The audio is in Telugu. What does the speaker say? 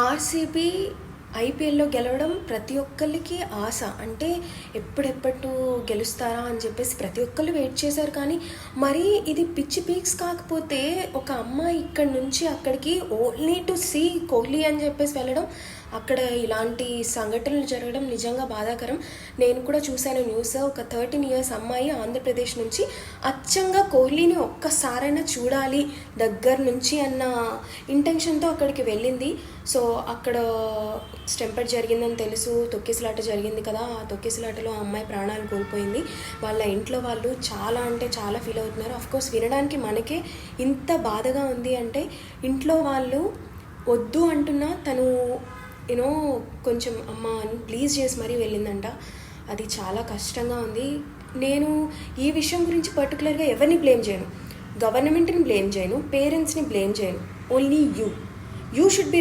ఆర్సీబీ ఐపీఎల్లో గెలవడం ప్రతి ఒక్కరికి ఆశ. అంటే ఎప్పుడెప్పుడు గెలుస్తారా అని చెప్పేసి ప్రతి ఒక్కళ్ళు వెయిట్ చేశారు. కానీ మరి ఇది పిచ్చి పీక్స్ కాకపోతే ఒక అమ్మాయి ఇక్కడి నుంచి అక్కడికి ఓన్లీ టు సీ కోహ్లీ అని చెప్పేసి వెళ్ళడం, అక్కడ ఇలాంటి సంఘటనలు జరగడం నిజంగా బాధాకరం. నేను కూడా చూశాను న్యూస్. ఒక 13 years అమ్మాయి ఆంధ్రప్రదేశ్ నుంచి అచ్చంగా కోహ్లీని ఒక్కసారైనా చూడాలి దగ్గర నుంచి అన్న ఇంటెన్షన్తో అక్కడికి వెళ్ళింది. సో అక్కడ స్టెంపర్ జరిగిందని తెలుసు, తొక్కిసలాట జరిగింది కదా. ఆ తొక్కిసలాటలో ఆ అమ్మాయి ప్రాణాలు కోల్పోయింది. వాళ్ళ ఇంట్లో వాళ్ళు చాలా అంటే చాలా ఫీల్ అవుతున్నారు. అఫ్కోర్స్ వినడానికి మనకే ఇంత బాధగా ఉంది అంటే, ఇంట్లో వాళ్ళు వద్దు అంటున్నా తను కొంచెం అమ్మ అని ప్లీజ్ చేసి మరీ వెళ్ళిందంట. అది చాలా కష్టంగా ఉంది. నేను ఈ విషయం గురించి పర్టికులర్గా ఎవరిని బ్లేమ్ చేయను, గవర్నమెంట్ని బ్లేమ్ చేయను, పేరెంట్స్ని బ్లేమ్ చేయను. Only you should be